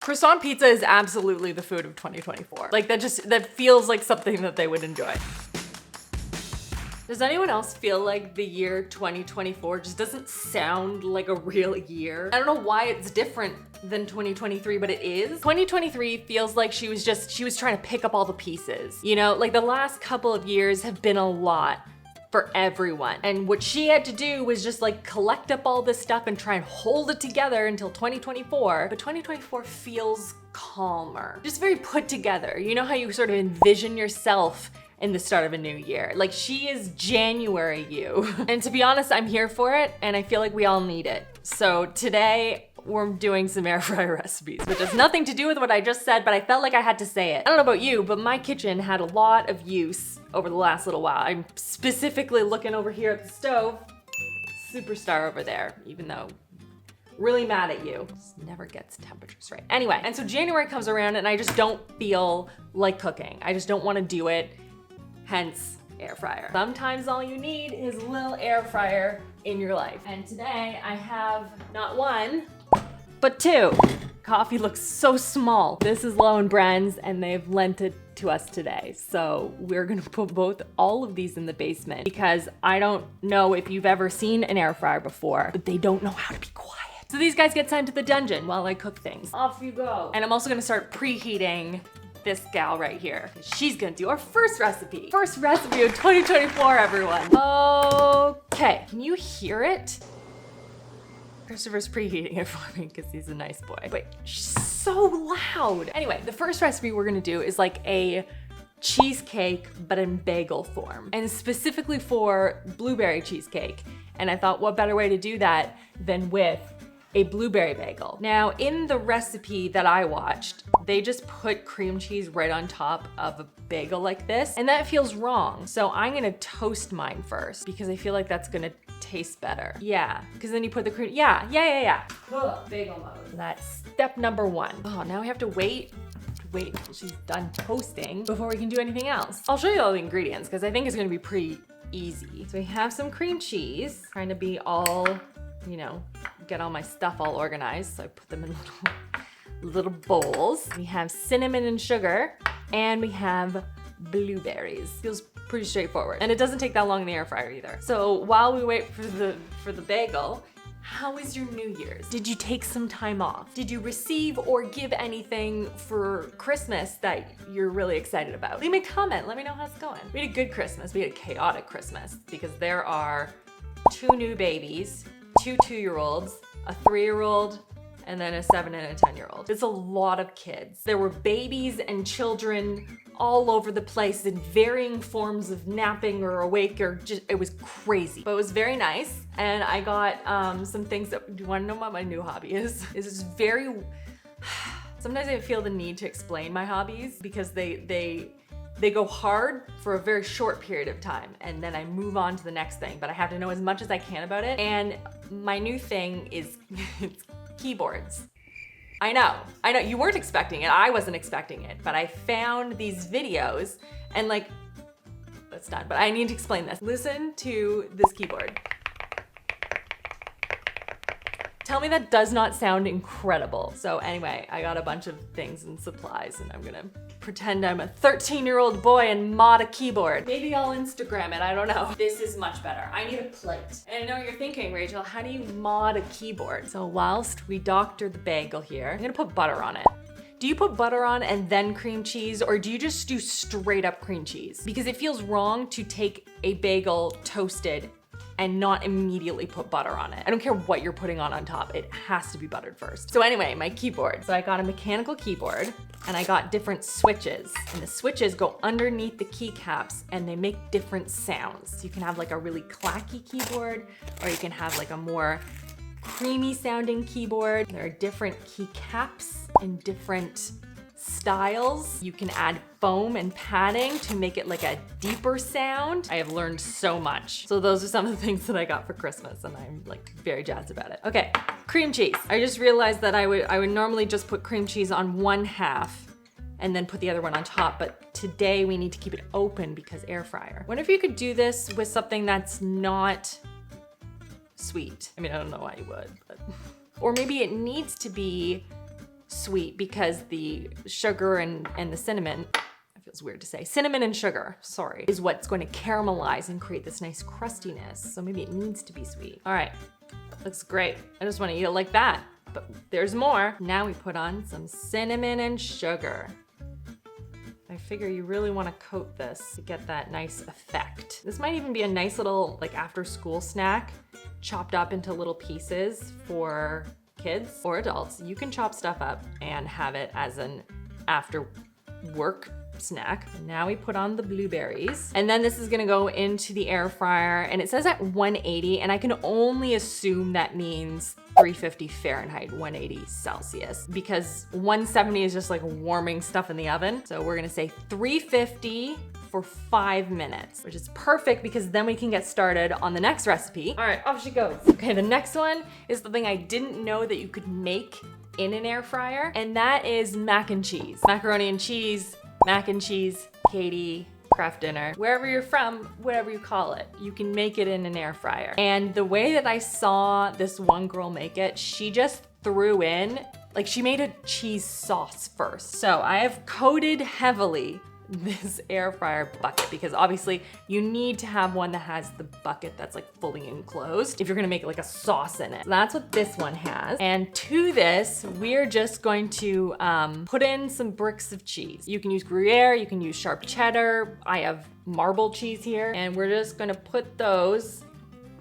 Croissant pizza is absolutely the food of 2024. Like that feels like something that they would enjoy. Does anyone else feel like the year 2024 just doesn't sound like a real year? I don't know why it's different than 2023, but it is. 2023 feels like she was trying to pick up all the pieces. You know, like the last couple of years have been a lot for everyone. And what she had to do was just like collect up all this stuff and try and hold it together until 2024. But 2024 feels calmer, just very put together. You know how you sort of envision yourself in the start of a new year. Like she is January you. And to be honest, I'm here for it and I feel like we all need it. So today we're doing some air fryer recipes, which has nothing to do with what I just said, but I felt like I had to say it. I don't know about you, but my kitchen had a lot of use over the last little while. I'm specifically looking over here at the stove. Superstar over there, even though really mad at you. Just never gets temperatures right. Anyway, and so January comes around and I just don't feel like cooking. I just don't want to do it. Hence, air fryer. Sometimes all you need is a little air fryer in your life. And today I have not one, but two. Coffee looks so small. This is Low and Bren's and they've lent it to us today. So we're gonna put all of these in the basement because I don't know if you've ever seen an air fryer before, but they don't know how to be quiet. So these guys get sent to the dungeon while I cook things. Off you go. And I'm also gonna start preheating this gal right here. She's gonna do our first recipe. First recipe of 2024, everyone. Okay, can you hear it? Christopher's preheating it for me because he's a nice boy. Wait, she's so loud. Anyway, the first recipe we're gonna do is like a cheesecake, but in bagel form, and specifically for blueberry cheesecake. And I thought, what better way to do that than with a blueberry bagel. Now, in the recipe that I watched, they just put cream cheese right on top of a bagel like this, and that feels wrong. So I'm gonna toast mine first because I feel like that's gonna taste better. Yeah, because then you put the cream, yeah. Ugh, bagel mode. That's step number one. Oh, now we have to wait until she's done toasting before we can do anything else. I'll show you all the ingredients because I think it's gonna be pretty easy. So we have some cream cheese, trying to be all, you know, get all my stuff all organized. So I put them in little bowls. We have cinnamon and sugar, and we have blueberries. Feels pretty straightforward. And it doesn't take that long in the air fryer either. So while we wait for the bagel, how was your New Year's? Did you take some time off? Did you receive or give anything for Christmas that you're really excited about? Leave me a comment, let me know how it's going. We had a good Christmas, we had a chaotic Christmas because there are 2 new babies, 2 2-year-olds, a 3-year-old, and then a 7 and a 10-year-old. It's a lot of kids. There were babies and children all over the place in varying forms of napping or awake or just, it was crazy. But it was very nice. And I got some things that, do you wanna know what my new hobby is? It's very, sometimes I feel the need to explain my hobbies because they go hard for a very short period of time and then I move on to the next thing, but I have to know as much as I can about it. And my new thing is it's keyboards. I know, you weren't expecting it, I wasn't expecting it, but I found these videos and like, that's done, but I need to explain this. Listen to this keyboard. Tell me that does not sound incredible. So anyway, I got a bunch of things and supplies and I'm gonna pretend I'm a 13-year-old boy and mod a keyboard. Maybe I'll Instagram it, I don't know. This is much better. I need a plate. And I know what you're thinking, Rachel, how do you mod a keyboard? So whilst we doctor the bagel here, I'm gonna put butter on it. Do you put butter on and then cream cheese, or do you just do straight up cream cheese? Because it feels wrong to take a bagel toasted and not immediately put butter on it. I don't care what you're putting on top, it has to be buttered first. So anyway, my keyboard. So I got a mechanical keyboard and I got different switches. And the switches go underneath the keycaps and they make different sounds. So you can have like a really clacky keyboard or you can have like a more creamy sounding keyboard. There are different keycaps in different styles. You can add foam and padding to make it like a deeper sound. I have learned so much. So those are some of the things that I got for Christmas and I'm like very jazzed about it. Okay, cream cheese. I just realized that I would normally just put cream cheese on one half and then put the other one on top, but today we need to keep it open because air fryer. Wonder if you could do this with something that's not sweet. I mean, I don't know why you would, but. Or maybe it needs to be sweet because the sugar and the cinnamon, it feels weird to say, cinnamon and sugar, sorry, is what's going to caramelize and create this nice crustiness. So maybe it needs to be sweet. All right, looks great. I just want to eat it like that, but there's more. Now we put on some cinnamon and sugar. I figure you really want to coat this to get that nice effect. This might even be a nice little like after school snack, chopped up into little pieces for kids or adults. You can chop stuff up and have it as an after work snack. And now we put on the blueberries. And then this is gonna go into the air fryer, and it says at 180, and I can only assume that means 350 Fahrenheit, 180 Celsius, because 170 is just like warming stuff in the oven. So we're gonna say 350 for 5 minutes, which is perfect because then we can get started on the next recipe. All right, off she goes. Okay, the next one is the thing I didn't know that you could make in an air fryer, and that is mac and cheese. Macaroni and cheese, mac and cheese, Katie, craft dinner, wherever you're from, whatever you call it, you can make it in an air fryer. And the way that I saw this one girl make it, she just threw in, like she made a cheese sauce first. So I have coated heavily this air fryer bucket because obviously you need to have one that has the bucket that's like fully enclosed if you're gonna make like a sauce in it. So that's what this one has. And to this, we're just going to put in some bricks of cheese. You can use Gruyere, you can use sharp cheddar. I have marble cheese here, and we're just gonna put those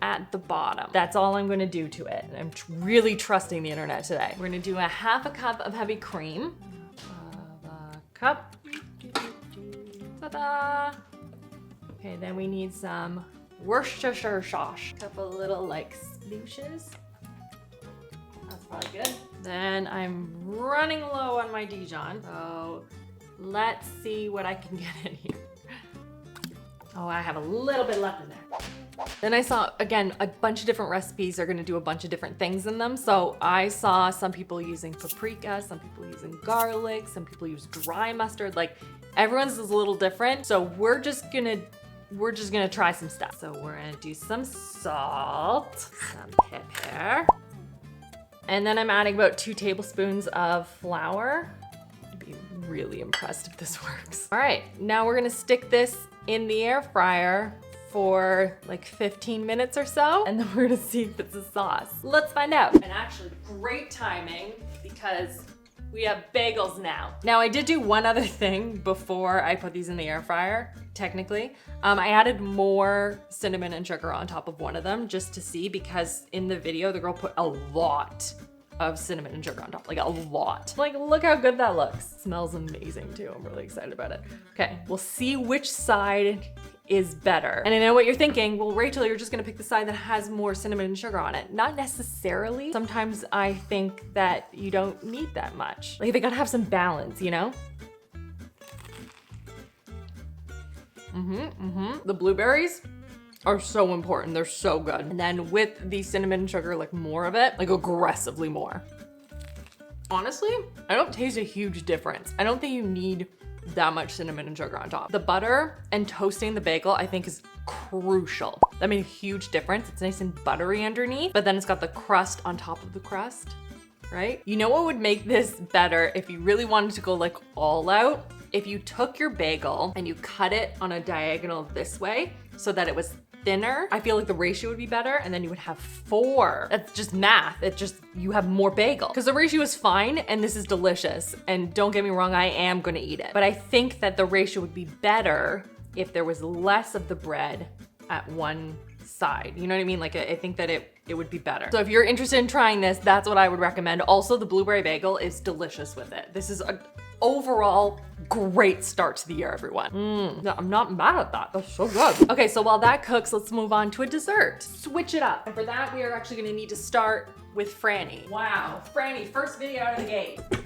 at the bottom. That's all I'm gonna do to it. I'm really trusting the internet today. We're gonna do a half a cup of heavy cream. Cup. Ta-da! Okay, then we need some Worcestershire sauce. A couple little like splooshes. That's probably good. Then I'm running low on my Dijon. So let's see what I can get in here. Oh, I have a little bit left in there. Then I saw, again, a bunch of different recipes are gonna do a bunch of different things in them. So I saw some people using paprika, some people using garlic, some people use dry mustard. Like everyone's is a little different. So we're just gonna try some stuff. So we're gonna do some salt, some pepper. And then I'm adding about 2 tablespoons of flour. I'd be really impressed if this works. All right, now we're gonna stick this in the air fryer for like 15 minutes or so, and then we're gonna see if it's a sauce. Let's find out. And actually, great timing because we have bagels now. Now I did do one other thing before I put these in the air fryer, technically. I added more cinnamon and sugar on top of one of them just to see, because in the video, the girl put a lot of cinnamon and sugar on top, like a lot. Like, look how good that looks. It smells amazing too. I'm really excited about it. Okay, we'll see which side is better. And I know what you're thinking, well, Rachel, you're just gonna pick the side that has more cinnamon and sugar on it. Not necessarily. Sometimes I think that you don't need that much. Like they gotta have some balance, you know? The blueberries are so important. They're so good. And then with the cinnamon and sugar, like more of it, like aggressively more. Honestly, I don't taste a huge difference. I don't think you need that much cinnamon and sugar on top. The butter and toasting the bagel, I think, is crucial. That made a huge difference. It's nice and buttery underneath, but then it's got the crust on top of the crust, right? You know what would make this better if you really wanted to go like all out? If you took your bagel and you cut it on a diagonal this way so that it was thinner, I feel like the ratio would be better, and then you would have 4. That's just math. It just, you have more bagel. Because the ratio is fine, and this is delicious. And don't get me wrong, I am gonna eat it. But I think that the ratio would be better if there was less of the bread at one side. You know what I mean? Like, I think that it would be better. So if you're interested in trying this, that's what I would recommend. Also, the blueberry bagel is delicious with it. This is a overall great start to the year, everyone. No, I'm not mad at that. That's so good. Okay, so while that cooks, let's move on to a dessert. Switch it up. And for that, we are actually gonna need to start with Franny. Wow, Franny, first video out of the gate. Do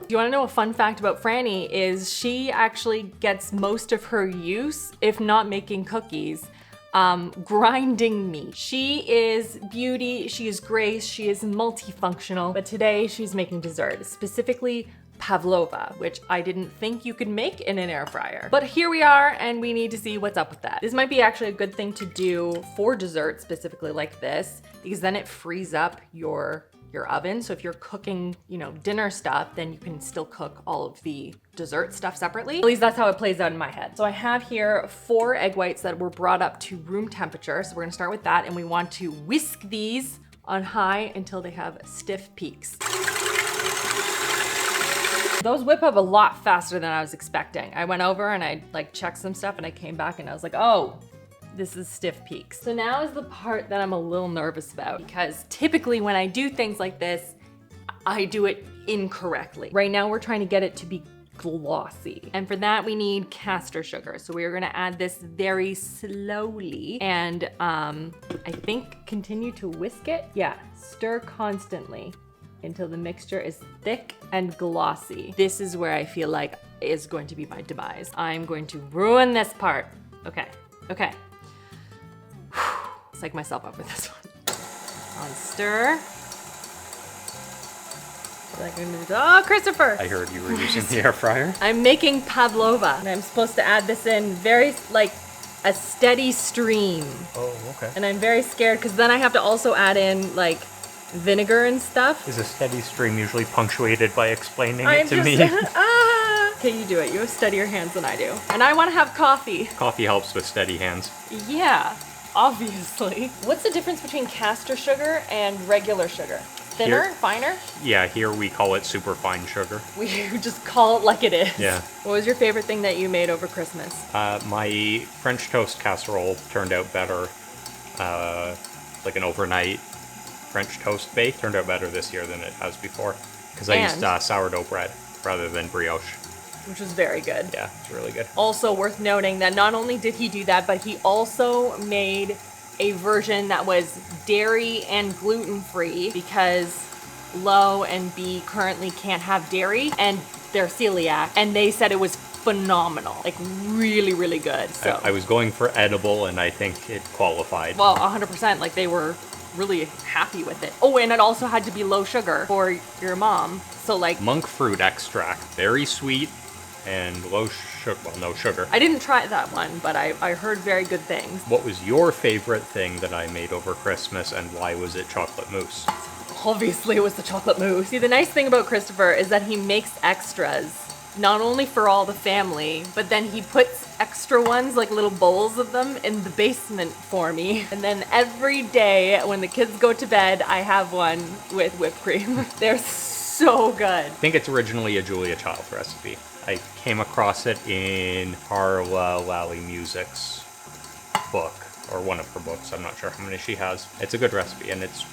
you wanna know a fun fact about Franny is she actually gets most of her use, if not making cookies, grinding meat. She is beauty, she is grace, she is multifunctional, but today she's making dessert, specifically Pavlova, which I didn't think you could make in an air fryer. But here we are, and we need to see what's up with that. This might be actually a good thing to do for dessert, specifically like this, because then it frees up your your oven. So if you're cooking, you know, dinner stuff, then you can still cook all of the dessert stuff separately. At least that's how it plays out in my head. So I have here 4 egg whites that were brought up to room temperature. So we're gonna start with that, and we want to whisk these on high until they have stiff peaks. Those whip up a lot faster than I was expecting. I went over and I like checked some stuff and I came back and I was like, oh, this is stiff peaks. So now is the part that I'm a little nervous about, because typically when I do things like this, I do it incorrectly. Right now we're trying to get it to be glossy. And for that we need caster sugar. So we are gonna add this very slowly and I think continue to whisk it. Yeah, stir constantly until the mixture is thick and glossy. This is where I feel like is going to be my demise. I'm going to ruin this part. Okay, okay. Psych myself up with this one. On stir. Oh, Christopher! I heard you were using the air fryer. I'm making Pavlova, and I'm supposed to add this in very, like, a steady stream. Oh, okay. And I'm very scared, because then I have to also add in, like, vinegar and stuff. Is a steady stream usually punctuated by explaining it to me? Okay, you do it. You have steadier hands than I do. And I want to have coffee. Coffee helps with steady hands. Yeah, obviously. What's the difference between caster sugar and regular sugar? Thinner? Here, finer? Yeah, here we call it super fine sugar. We just call it like it is. Yeah. What was your favorite thing that you made over Christmas? My French toast casserole turned out better. Like an overnight French toast bake turned out better this year than it has before. Because I used sourdough bread rather than brioche. Which was very good. Yeah, it's really good. Also worth noting that not only did he do that, but he also made a version that was dairy and gluten-free, because Lo and B currently can't have dairy and they're celiac, and they said it was phenomenal, like really, really good. So I was going for edible and I think it qualified. Well, 100%, like they were really happy with it. Oh, and it also had to be low sugar for your mom. So like monk fruit extract, very sweet and low sugar, well, no sugar. I didn't try that one, but I heard very good things. What was your favorite thing that I made over Christmas, and why was it chocolate mousse? Obviously it was the chocolate mousse. See, the nice thing about Christopher is that he makes extras, not only for all the family, but then he puts extra ones, like little bowls of them, in the basement for me. And then every day when the kids go to bed, I have one with whipped cream. They're so good. I think it's originally a Julia Child recipe. I came across it in Carla Lally Music's book, or one of her books. I'm not sure how many she has. It's a good recipe and it's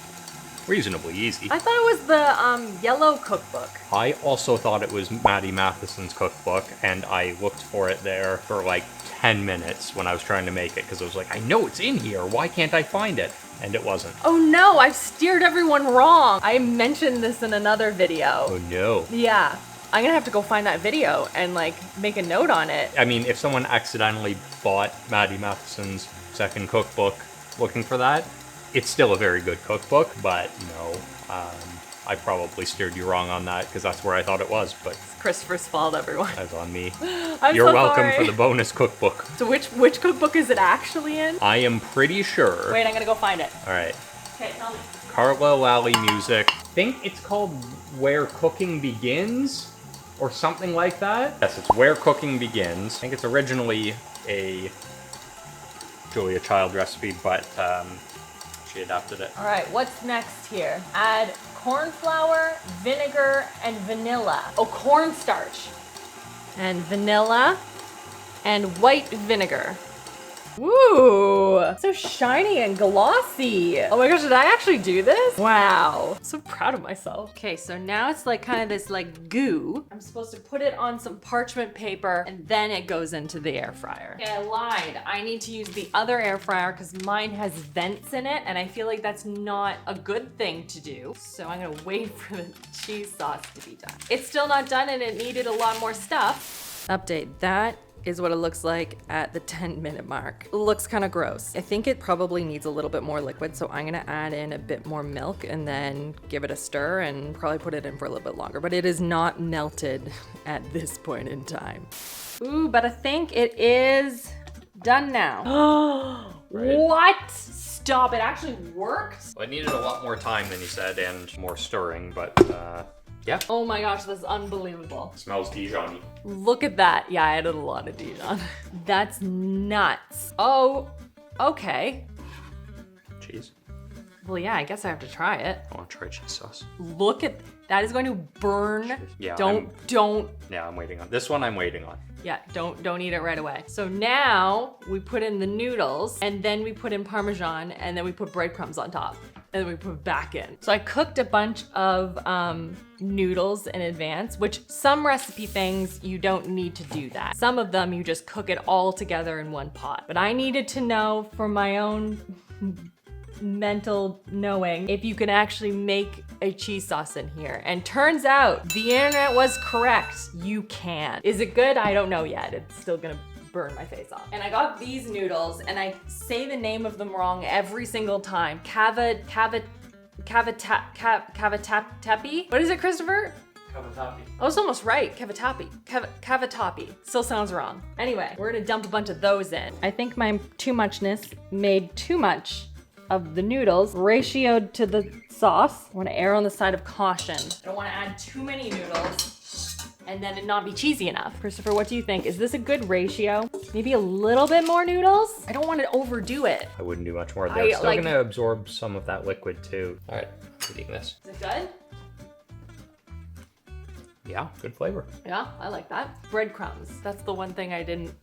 reasonably easy. I thought it was the yellow cookbook. I also thought it was Maddie Matheson's cookbook, and I looked for it there for like 10 minutes when I was trying to make it, because I was like, I know it's in here, why can't I find it? And it wasn't. Oh no, I've steered everyone wrong. I mentioned this in another video. Oh no. Yeah. I'm gonna have to go find that video and like make a note on it. I mean, if someone accidentally bought Maddie Matheson's second cookbook looking for that, it's still a very good cookbook, but no, I probably steered you wrong on that, because that's where I thought it was, but... It's Christopher's fault, everyone. That's on me. You're so welcome sorry. for the bonus cookbook. So which cookbook is it actually in? I am pretty sure... Wait, I'm gonna go find it. Alright. Okay, tell me. Carla Lally Music. I think it's called Where Cooking Begins, or something like that. Yes, it's Where Cooking Begins. I think it's originally a Julia Child recipe, but she adapted it. All right, what's next here? Add corn flour, vinegar, and vanilla. Oh, cornstarch. And vanilla and white vinegar. Woo! So shiny and glossy. Oh my gosh, did I actually do this? Wow. I'm so proud of myself. Okay, so now it's like kind of this like goo. I'm supposed to put it on some parchment paper and then it goes into the air fryer. Okay, I lied. I need to use the other air fryer because mine has vents in it and I feel like that's not a good thing to do. So I'm gonna wait for the cheese sauce to be done. It's still not done and it needed a lot more stuff. Update that. Is what it looks like at the 10-minute mark. It looks kind of gross. I think it probably needs a little bit more liquid, so I'm gonna add in a bit more milk and then give it a stir and probably put it in for a little bit longer, but it is not melted at this point in time. Ooh, but I think it is done now. Right. What? stop, it actually worked. Well, it needed a lot more time than you said and more stirring, but yeah. Oh my gosh, this is unbelievable. Smells Dijon-y. Look at that. Yeah, I added a lot of Dijon. That's nuts. Oh, okay. Cheese. Well, yeah, I guess I have to try it. I want to try cheese sauce. Look at, that is going to burn. Yeah. Don't. Yeah, I'm waiting on this one. I'm waiting on. Yeah, don't eat it right away. So now we put in the noodles and then we put in Parmesan and then we put breadcrumbs on top and then we put it back in. So I cooked a bunch of noodles in advance, which some recipe things you don't need to do that. Some of them you just cook it all together in one pot. But I needed to know for my own mental knowing if you can actually make a cheese sauce in here. And turns out the internet was correct. You can. Is it good? I don't know yet. It's still gonna burn my face off. And I got these noodles and I say the name of them wrong every single time. Cavatapi? What is it, Christopher? Cavatappi. I was almost right. Cavatappi. Still sounds wrong. Anyway, we're gonna dump a bunch of those in. I think my too muchness made too much of the noodles ratioed to the sauce. I want to err on the side of caution. I don't want to add too many noodles and then it not be cheesy enough. Christopher, what do you think? Is this a good ratio? Maybe a little bit more noodles? I don't want to overdo it. I wouldn't do much more. They're still gonna absorb some of that liquid too. All right, I'm eating this. Is it good? Yeah, good flavor. Yeah, I like that. Breadcrumbs. That's the one thing I didn't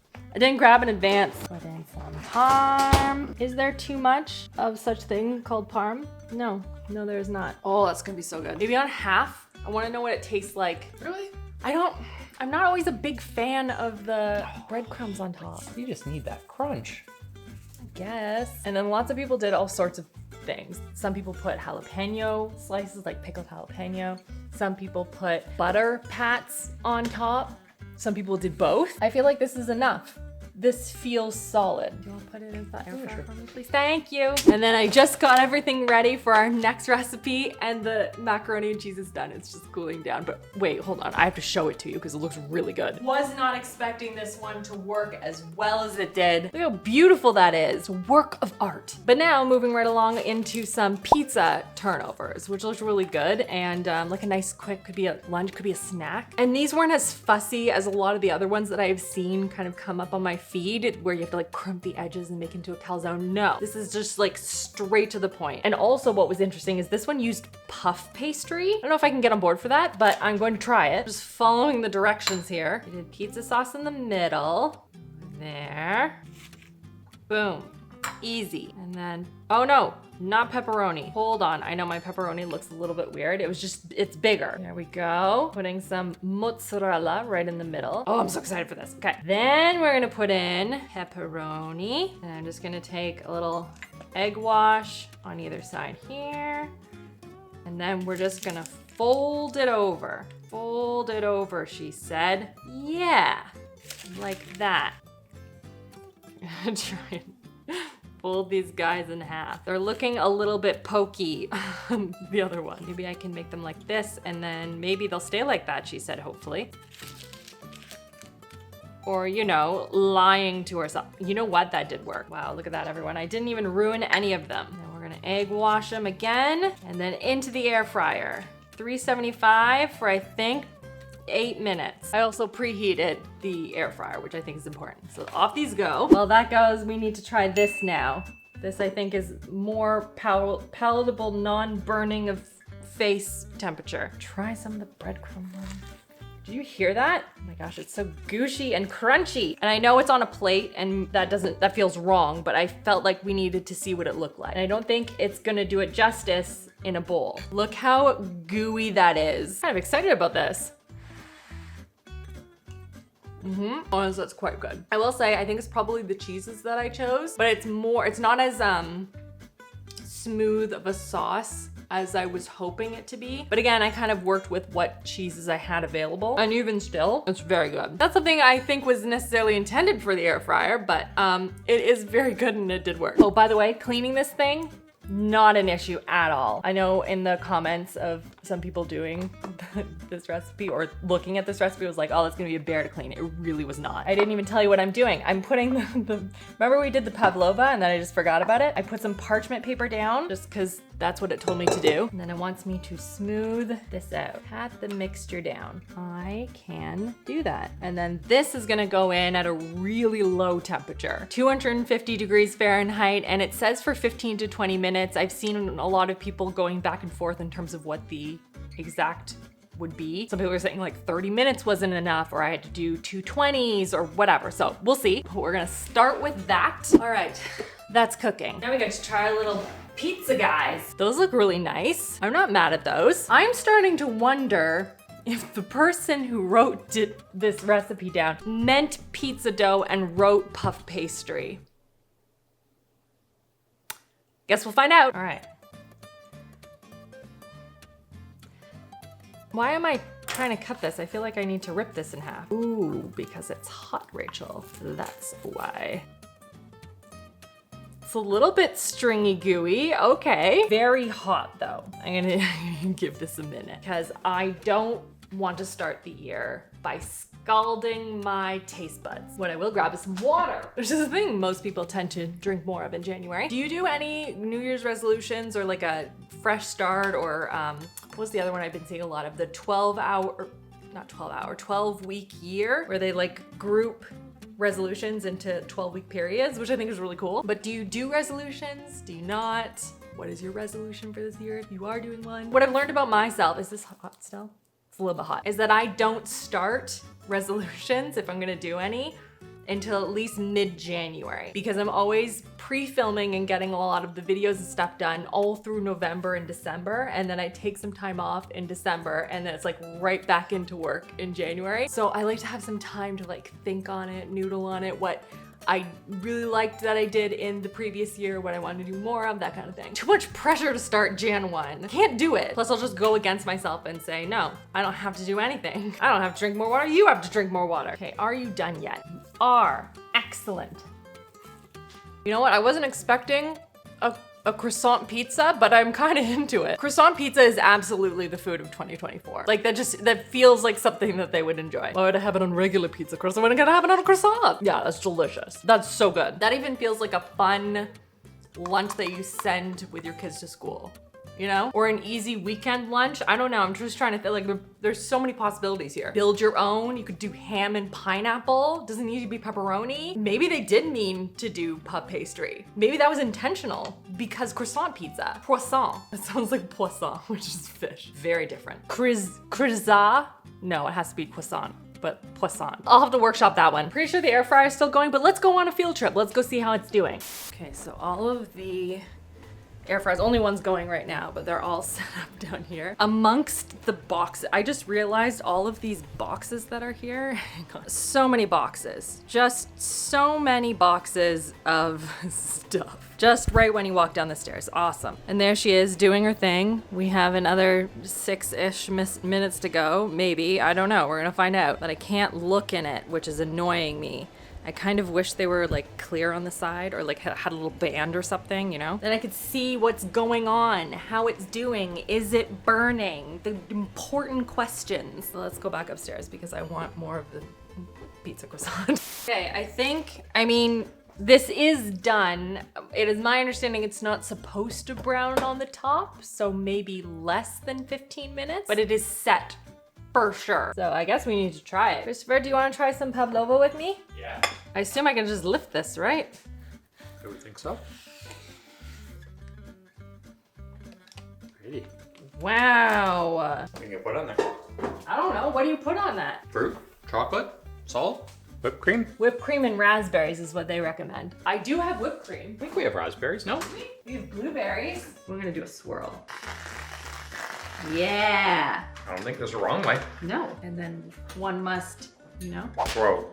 grab in advance. Put in some parm. Is there too much of such thing called parm? No, there is not. Oh, that's gonna be so good. Maybe on half. I wanna know what it tastes like. Really? I'm not always a big fan of the breadcrumbs on top. You just need that crunch. I guess. And then lots of people did all sorts of things. Some people put jalapeno slices, like pickled jalapeno. Some people put butter pats on top. Some people did both. I feel like this is enough. This feels solid. Do you want to put it in the air fryer for me, please? Thank you. And then I just got everything ready for our next recipe and the macaroni and cheese is done. It's just cooling down. But wait, hold on. I have to show it to you because it looks really good. Was not expecting this one to work as well as it did. Look how beautiful that is. Work of art. But now moving right along into some pizza turnovers, which looks really good. And like a nice quick, could be a lunch, could be a snack. And these weren't as fussy as a lot of the other ones that I've seen kind of come up on my feed where you have to like crimp the edges and make it into a calzone. No, this is just like straight to the point. And also what was interesting is this one used puff pastry. I don't know if I can get on board for that, but I'm going to try it. Just following the directions here. I did pizza sauce in the middle. There. Boom. Easy. And then, oh no, not pepperoni. Hold on, I know my pepperoni looks a little bit weird. It's bigger. There we go. Putting some mozzarella right in the middle. Oh, I'm so excited for this. Okay, then we're gonna put in pepperoni. And I'm just gonna take a little egg wash on either side here. And then we're just gonna fold it over. Fold it over, she said. Yeah, like that. Try it. Fold these guys in half. They're looking a little bit pokey, the other one. Maybe I can make them like this and then maybe they'll stay like that, she said, hopefully. Or, you know, lying to herself. You know what? That did work. Wow, look at that, everyone. I didn't even ruin any of them. Now we're gonna egg wash them again and then into the air fryer. 375 for, I think, 8 minutes. I also preheated the air fryer, which I think is important. So off these go. While that goes, we need to try this now. This I think is more palatable, non-burning of face temperature. Try some of the breadcrumb one. Do you hear that? Oh my gosh, it's so gushy and crunchy. And I know it's on a plate and that feels wrong, but I felt like we needed to see what it looked like. And I don't think it's gonna do it justice in a bowl. Look how gooey that is. I'm kind of excited about this. Honestly, that's quite good. I will say, I think it's probably the cheeses that I chose, but it's not as smooth of a sauce as I was hoping it to be. But again, I kind of worked with what cheeses I had available. And even still, it's very good. That's something I think was necessarily intended for the air fryer, but it is very good and it did work. Oh, by the way, cleaning this thing, Not an issue at all. I know in the comments of some people doing this recipe or looking at this recipe was like, oh, that's gonna be a bear to clean. It really was not. I didn't even tell you what I'm doing. I'm putting remember we did the Pavlova and then I just forgot about it? I put some parchment paper down just because that's what it told me to do. And then it wants me to smooth this out. Pat the mixture down. I can do that. And then this is gonna go in at a really low temperature, 250 degrees Fahrenheit, and it says for 15 to 20 minutes. I've seen a lot of people going back and forth in terms of what the exact would be. Some people are saying like 30 minutes wasn't enough, or I had to do 220s or whatever. So we'll see. But we're gonna start with that. All right, that's cooking. Now we got to try a little pizza, guys. Those look really nice. I'm not mad at those. I'm starting to wonder if the person who wrote this recipe down meant pizza dough and wrote puff pastry. Guess we'll find out. All right. Why am I trying to cut this? I feel like I need to rip this in half. Ooh, because it's hot, Rachel. That's why. It's a little bit stringy gooey, okay. Very hot though. I'm gonna give this a minute because I don't want to start the year by scalding my taste buds. What I will grab is some water, which is a thing most people tend to drink more of in January. Do you do any New Year's resolutions or like a fresh start or what's the other one I've been seeing a lot of? The 12-week year where they like group resolutions into 12-week periods, which I think is really cool. But do you do resolutions? Do you not? What is your resolution for this year if you are doing one? What I've learned about myself, is this hot still? It's a little bit hot. Is that I don't start resolutions, if I'm gonna do any, until at least mid-January, because I'm always pre-filming and getting a lot of the videos and stuff done all through November and December, and then I take some time off in December, and then it's like right back into work in January. So I like to have some time to like think on it, noodle on it, what I really liked that I did in the previous year, what I wanted to do more of, that kind of thing. Too much pressure to start Jan 1. Can't do it. Plus I'll just go against myself and say, no, I don't have to do anything. I don't have to drink more water, you have to drink more water. Okay, are you done yet? You are. Excellent. You know what, I wasn't expecting a croissant pizza, but I'm kind of into it. Croissant pizza is absolutely the food of 2024. Like that feels like something that they would enjoy. Why would I have it on regular pizza crust? I'm gonna have it on a croissant. Yeah, that's delicious. That's so good. That even feels like a fun lunch that you send with your kids to school. You know? Or an easy weekend lunch. I don't know, I'm just trying to think, like there's so many possibilities here. Build your own, you could do ham and pineapple. Doesn't need to be pepperoni. Maybe they did mean to do puff pastry. Maybe that was intentional because croissant pizza. Croissant, that sounds like poisson, which is fish. Very different. Criza? No, it has to be croissant. But poisson. I'll have to workshop that one. Pretty sure the air fryer is still going, but let's go on a field trip. Let's go see how it's doing. Okay, so all of the air fryers, only one's going right now, but they're all set up down here. Amongst the boxes, I just realized all of these boxes that are here. So many boxes, just so many boxes of stuff. Just right when you walk down the stairs, awesome. And there she is doing her thing. We have another 6-ish minutes to go, maybe, I don't know, we're gonna find out. But I can't look in it, which is annoying me. I kind of wish they were like clear on the side or like had a little band or something, you know? Then I could see what's going on, how it's doing, is it burning? The important questions. So let's go back upstairs because I want more of the pizza croissant. Okay, I mean, this is done. It is my understanding it's not supposed to brown on the top, so maybe less than 15 minutes, but it is set for sure. So I guess we need to try it. Christopher, do you want to try some Pavlova with me? Yeah. I assume I can just lift this, right? I would think so. Pretty. Wow. What do you put on there? I don't know. What do you put on that? Fruit, chocolate, salt, whipped cream. Whipped cream and raspberries is what they recommend. I do have whipped cream. I think we have raspberries, no? We have blueberries. We're gonna do a swirl. Yeah. I don't think there's a wrong way. No. And then one must, you know. Throw.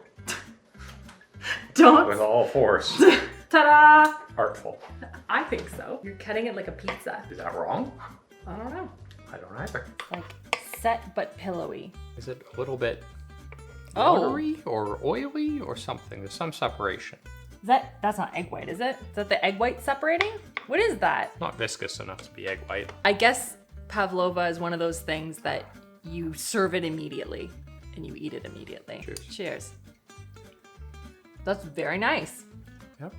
Don't. With all force. Ta-da! Artful. I think so. You're cutting it like a pizza. Is that wrong? I don't know. I don't either. Like set but pillowy. Is it a little bit Oh. watery or oily or something? There's some separation. That's not egg white, is it? Is that the egg white separating? What is that? Not viscous enough to be egg white. I guess Pavlova is one of those things that you serve it immediately and you eat it immediately. Cheers. Cheers. That's very nice. Yep.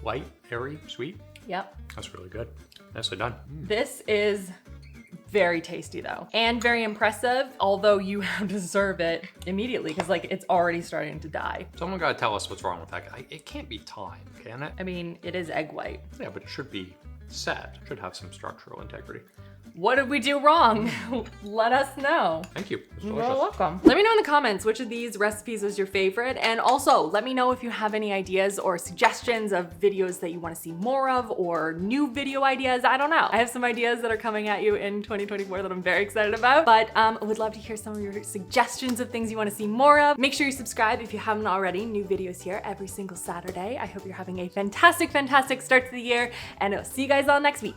Light, airy, sweet. Yep. That's really good. Nicely done. This is very tasty though, and very impressive, although you have to serve it immediately because like it's already starting to die. Someone gotta tell us what's wrong with that guy. It can't be time, can it? I mean, it is egg white. Yeah, but it should be set. It should have some structural integrity. What did we do wrong? Let us know. Thank you. It's You're delicious. welcome. Let me know in the comments which of these recipes was your favorite, and also let me know if you have any ideas or suggestions of videos that you want to see more of or new video ideas. I don't know. I have some ideas that are coming at you in 2024 that I'm very excited about, but I would love to hear some of your suggestions of things you want to see more of. Make sure you subscribe if you haven't already. New videos here every single Saturday. I hope you're having a fantastic, fantastic start to the year, and I'll see you guys all next week.